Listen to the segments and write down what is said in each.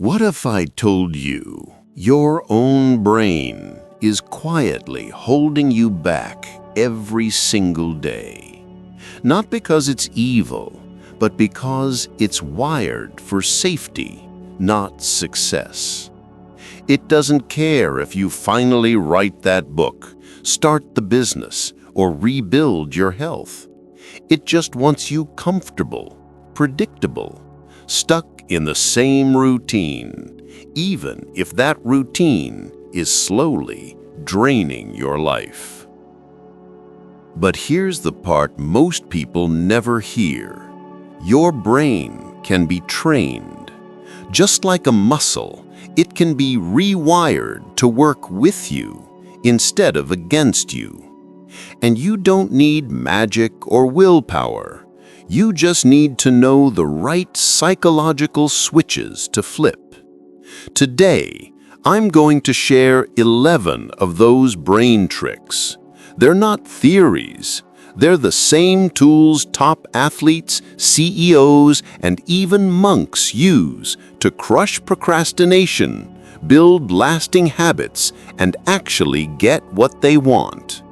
What if I told you your own brain is quietly holding you back every single day? Not because it's evil, but because it's wired for safety, not success. It doesn't care if you finally write that book, start the business, or rebuild your health. It just wants you comfortable, predictable, stuck in the same routine, even if that routine is slowly draining your life. But here's the part most people never hear. Your brain can be trained. Just like a muscle, it can be rewired to work with you instead of against you. And you don't need magic or willpower. You just need to know the right psychological switches to flip. Today, I'm going to share 11 of those brain tricks. They're not theories. They're the same tools top athletes, CEOs, and even monks use to crush procrastination, build lasting habits, and actually get what they want.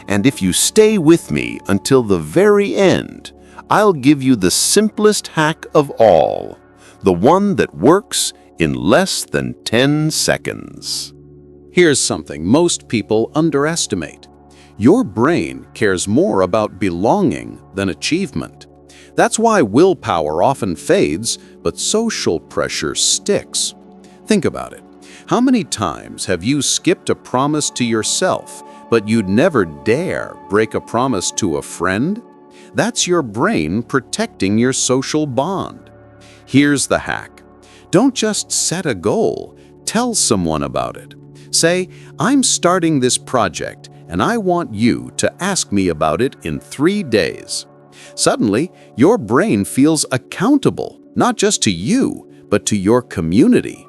And if you stay with me until the very end, I'll give you the simplest hack of all, the one that works in less than 10 seconds. Here's something most people underestimate. Your brain cares more about belonging than achievement. That's why willpower often fades, but social pressure sticks. Think about it. How many times have you skipped a promise to yourself, but you'd never dare break a promise to a friend? That's your brain protecting your social bond. Here's the hack. Don't just set a goal. Tell someone about it. Say, I'm starting this project, and I want you to ask me about it in 3 days. Suddenly, your brain feels accountable, not just to you, but to your community.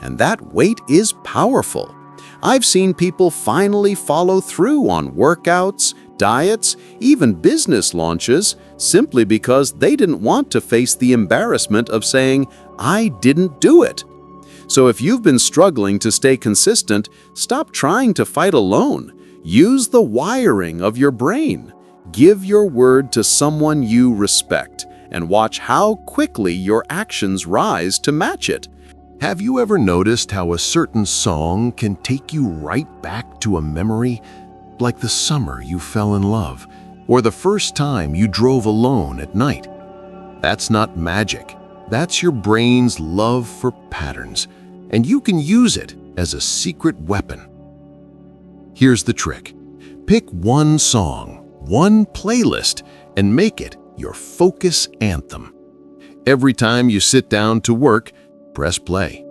And that weight is powerful. I've seen people finally follow through on workouts, diets, even business launches, simply because they didn't want to face the embarrassment of saying, I didn't do it. So if you've been struggling to stay consistent, stop trying to fight alone. Use the wiring of your brain. Give your word to someone you respect, and watch how quickly your actions rise to match it. Have you ever noticed how a certain song can take you right back to a memory? Like the summer you fell in love, or the first time you drove alone at night. That's not magic. That's your brain's love for patterns, and you can use it as a secret weapon. Here's the trick. Pick one song, one playlist, and make it your focus anthem. Every time you sit down to work, press play.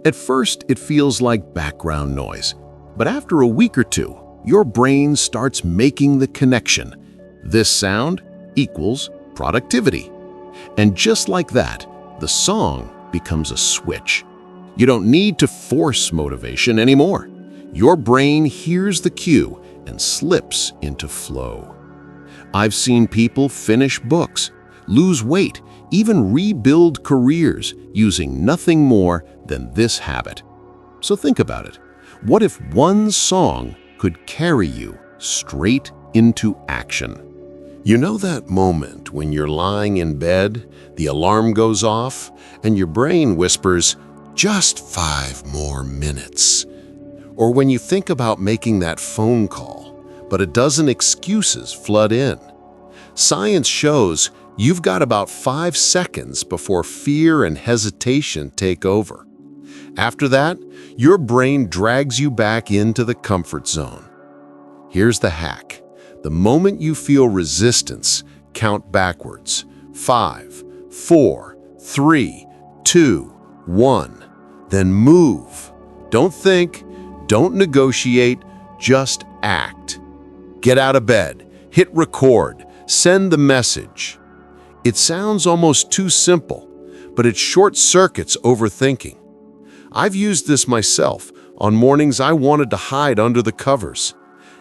At first, it feels like background noise, but after a week or two, your brain starts making the connection. This sound equals productivity. And just like that, the song becomes a switch. You don't need to force motivation anymore. Your brain hears the cue and slips into flow. I've seen people finish books, lose weight, even rebuild careers using nothing more than this habit. So think about it. What if one song could carry you straight into action? You know that moment when you're lying in bed, the alarm goes off, and your brain whispers, just 5 more minutes. Or when you think about making that phone call, but a dozen excuses flood in. Science shows you've got about 5 seconds before fear and hesitation take over. After that, your brain drags you back into the comfort zone. Here's the hack. The moment you feel resistance, count backwards. 5, 4, 3, 2, 1. Then move. Don't think, don't negotiate, just act. Get out of bed, hit record, send the message. It sounds almost too simple, but it short-circuits overthinking. I've used this myself on mornings I wanted to hide under the covers,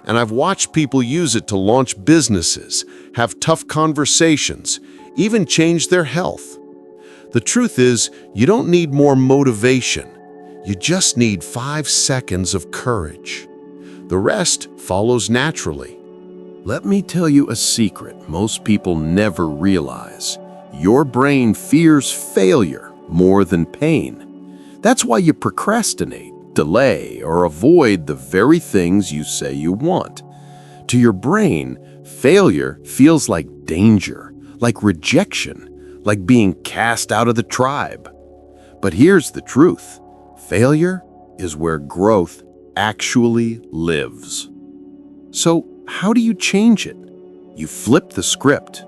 and I've watched people use it to launch businesses, have tough conversations, even change their health. The truth is, you don't need more motivation. You just need 5 seconds of courage. The rest follows naturally. Let me tell you a secret most people never realize. Your brain fears failure more than pain. That's why you procrastinate, delay, or avoid the very things you say you want. To your brain, failure feels like danger, like rejection, like being cast out of the tribe. But here's the truth. Failure is where growth actually lives. So, how do you change it? You flip the script.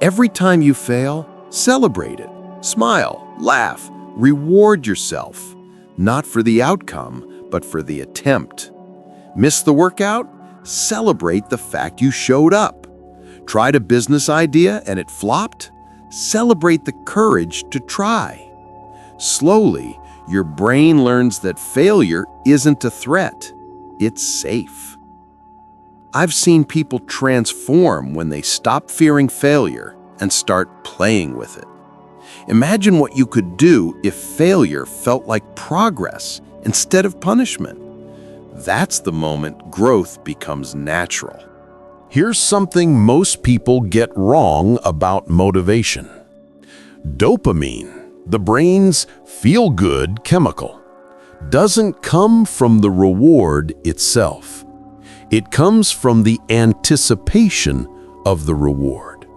Every time you fail, celebrate it. Smile, laugh, reward yourself. Not for the outcome, but for the attempt. Miss the workout? Celebrate the fact you showed up. Tried a business idea and it flopped? Celebrate the courage to try. Slowly, your brain learns that failure isn't a threat. It's safe. I've seen people transform when they stop fearing failure and start playing with it. Imagine what you could do if failure felt like progress instead of punishment. That's the moment growth becomes natural. Here's something most people get wrong about motivation. Dopamine, the brain's feel-good chemical, doesn't come from the reward itself. It comes from the anticipation of the reward.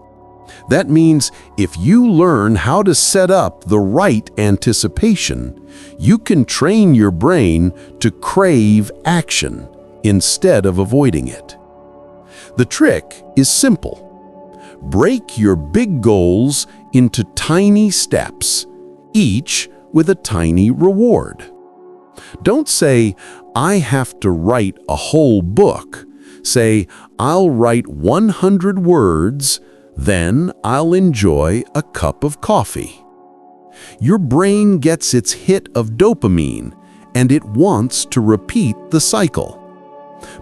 That means if you learn how to set up the right anticipation, you can train your brain to crave action instead of avoiding it. The trick is simple. Break your big goals into tiny steps, each with a tiny reward. Don't say, I have to write a whole book. Say, I'll write 100 words, then I'll enjoy a cup of coffee. Your brain gets its hit of dopamine, and it wants to repeat the cycle.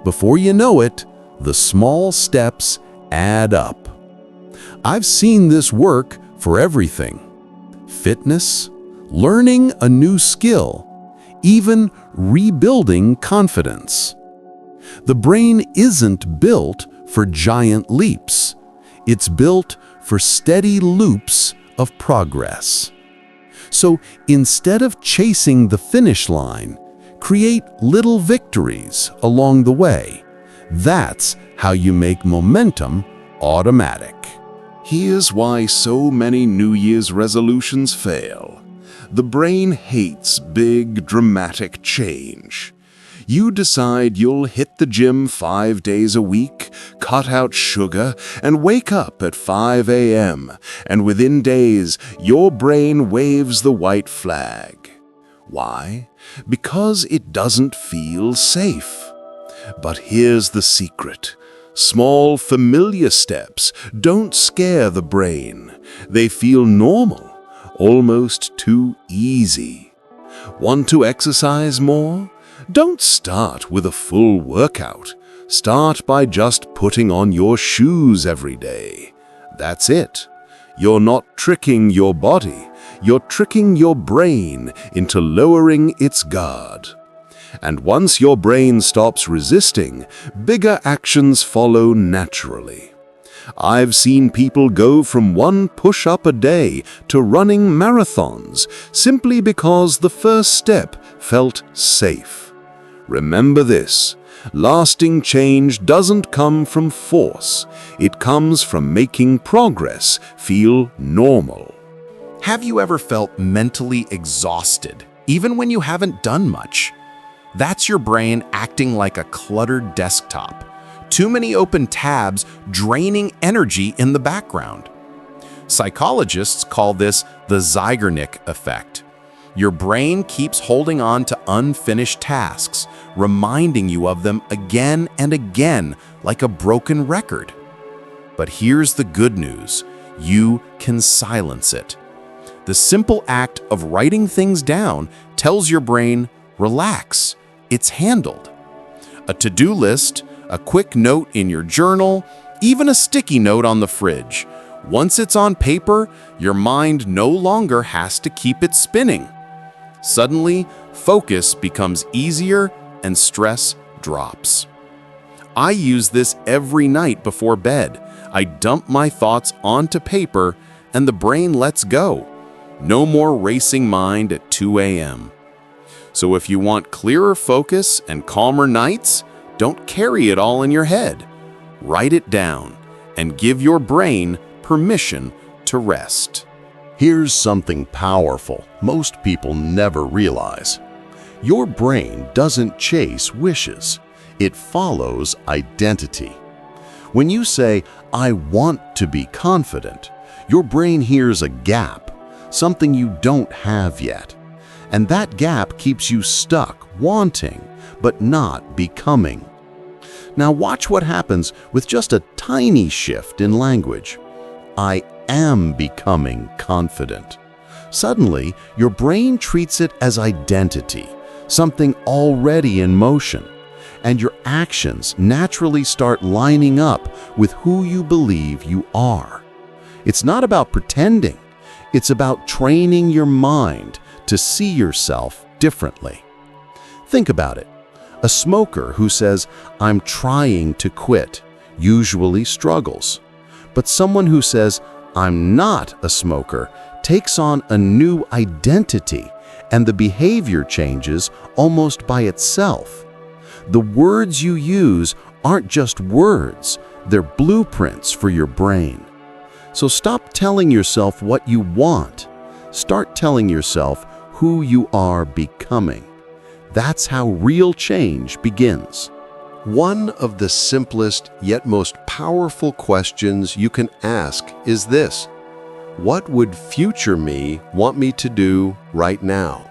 Before you know it, the small steps add up. I've seen this work for everything. Fitness, learning a new skill, even rebuilding confidence. The brain isn't built for giant leaps. It's built for steady loops of progress. So instead of chasing the finish line, create little victories along the way. That's how you make momentum automatic. Here's why so many New Year's resolutions fail. The brain hates big, dramatic change. You decide you'll hit the gym 5 days a week, cut out sugar, and wake up at 5 a.m., and within days, your brain waves the white flag. Why? Because it doesn't feel safe. But here's the secret. Small, familiar steps don't scare the brain. They feel normal, almost too easy. Want to exercise more? Don't start with a full workout. Start by just putting on your shoes every day. That's it. You're not tricking your body. You're tricking your brain into lowering its guard. And once your brain stops resisting, bigger actions follow naturally. I've seen people go from 1 push-up a day to running marathons simply because the first step felt safe. Remember this, lasting change doesn't come from force. It comes from making progress feel normal. Have you ever felt mentally exhausted, even when you haven't done much? That's your brain acting like a cluttered desktop. Too many open tabs draining energy in the background. Psychologists call this the Zeigarnik effect. Your brain keeps holding on to unfinished tasks, reminding you of them again and again like a broken record. But here's the good news. You can silence it. The simple act of writing things down tells your brain, relax, it's handled. A to-do list, a quick note in your journal, even a sticky note on the fridge. Once it's on paper, your mind no longer has to keep it spinning. Suddenly, focus becomes easier and stress drops. I use this every night before bed. I dump my thoughts onto paper and the brain lets go. No more racing mind at 2 a.m. So if you want clearer focus and calmer nights, don't carry it all in your head. Write it down and give your brain permission to rest. Here's something powerful most people never realize. Your brain doesn't chase wishes. It follows identity. When you say, "I want to be confident," your brain hears a gap, something you don't have yet. And that gap keeps you stuck, wanting, but not becoming. Now watch what happens with just a tiny shift in language. I am becoming confident. Suddenly, your brain treats it as identity, something already in motion, and your actions naturally start lining up with who you believe you are. It's not about pretending. It's about training your mind to see yourself differently. Think about it. A smoker who says, "I'm trying to quit," usually struggles. But someone who says, "I'm not a smoker," takes on a new identity, and the behavior changes almost by itself. The words you use aren't just words, they're blueprints for your brain. So stop telling yourself what you want. Start telling yourself who you are becoming. That's how real change begins. One of the simplest yet most powerful questions you can ask is this: what would future me want me to do right now?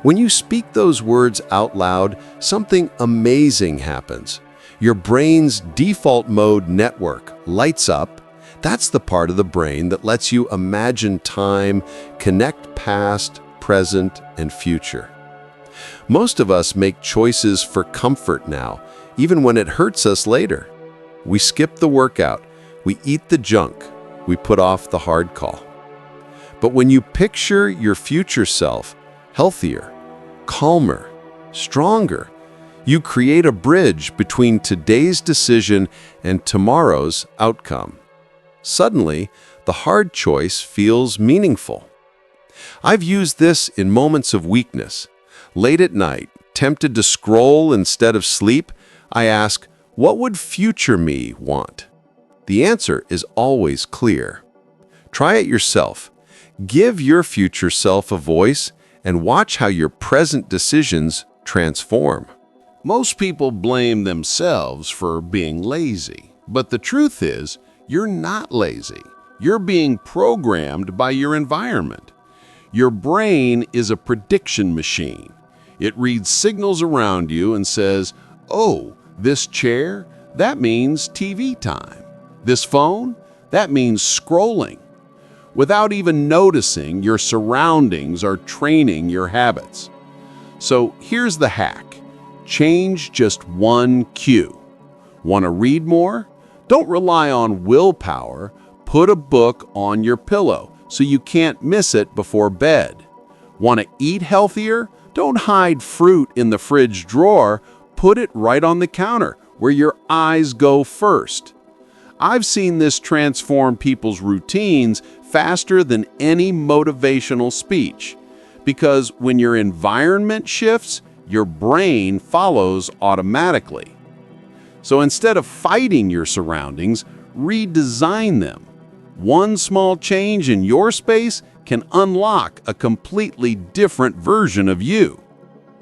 When you speak those words out loud, something amazing happens. Your brain's default mode network lights up. That's the part of the brain that lets you imagine time, connect past, present, and future. Most of us make choices for comfort now, even when it hurts us later. We skip the workout, we eat the junk, we put off the hard call. But when you picture your future self, healthier, calmer, stronger, you create a bridge between today's decision and tomorrow's outcome. Suddenly, the hard choice feels meaningful. I've used this in moments of weakness. Late at night, tempted to scroll instead of sleep, I ask, what would future me want? The answer is always clear. Try it yourself. Give your future self a voice and watch how your present decisions transform. Most people blame themselves for being lazy, but the truth is, you're not lazy. You're being programmed by your environment. Your brain is a prediction machine. It reads signals around you and says, "Oh, this chair, that means TV time. This phone, that means scrolling." Without even noticing, your surroundings are training your habits. So here's the hack. Change just one cue. Want to read more? Don't rely on willpower. Put a book on your pillow so you can't miss it before bed. Want to eat healthier? Don't hide fruit in the fridge drawer. Put it right on the counter where your eyes go first. I've seen this transform people's routines faster than any motivational speech. Because when your environment shifts, your brain follows automatically. So instead of fighting your surroundings, redesign them. One small change in your space can unlock a completely different version of you.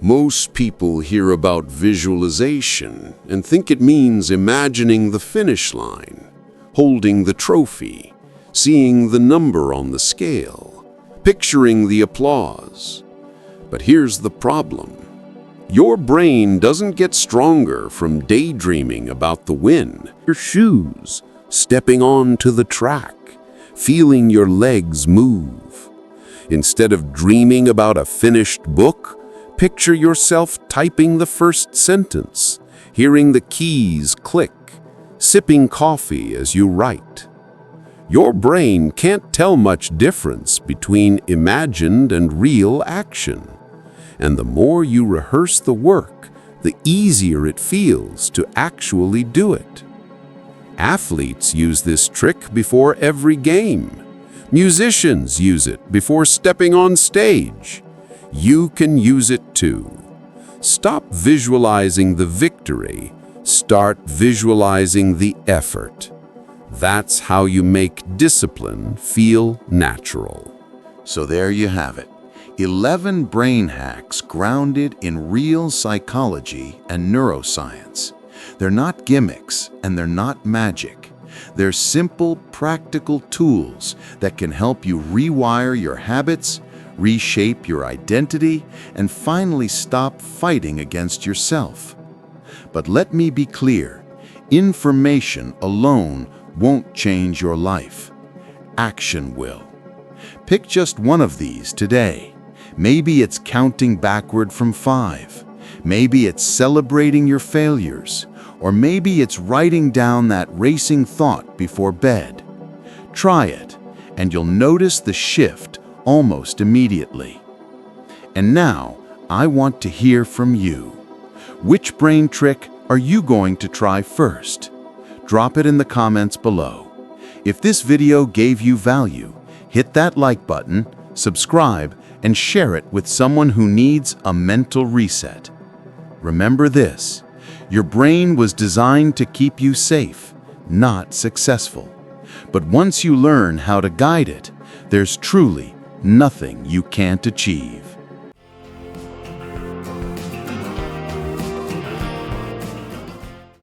Most people hear about visualization and think it means imagining the finish line, holding the trophy, seeing the number on the scale, picturing the applause. But here's the problem. Your brain doesn't get stronger from daydreaming about the win. Your shoes, stepping onto the track, feeling your legs move. Instead of dreaming about a finished book, picture yourself typing the first sentence, hearing the keys click, sipping coffee as you write. Your brain can't tell much difference between imagined and real action. And the more you rehearse the work, the easier it feels to actually do it. Athletes use this trick before every game. Musicians use it before stepping on stage. You can use it too. Stop visualizing the victory. Start visualizing the effort. That's how you make discipline feel natural. So there you have it. 11 brain hacks grounded in real psychology and neuroscience. They're not gimmicks and they're not magic. They're simple, practical tools that can help you rewire your habits, reshape your identity, and finally stop fighting against yourself. But let me be clear, information alone won't change your life. Action will. Pick just one of these today. Maybe it's counting backward from 5. Maybe it's celebrating your failures. Or maybe it's writing down that racing thought before bed. Try it, and you'll notice the shift almost immediately. And now, I want to hear from you. Which brain trick are you going to try first? Drop it in the comments below. If this video gave you value, hit that like button, subscribe, and share it with someone who needs a mental reset. Remember this, your brain was designed to keep you safe, not successful. But once you learn how to guide it, there's truly nothing you can't achieve.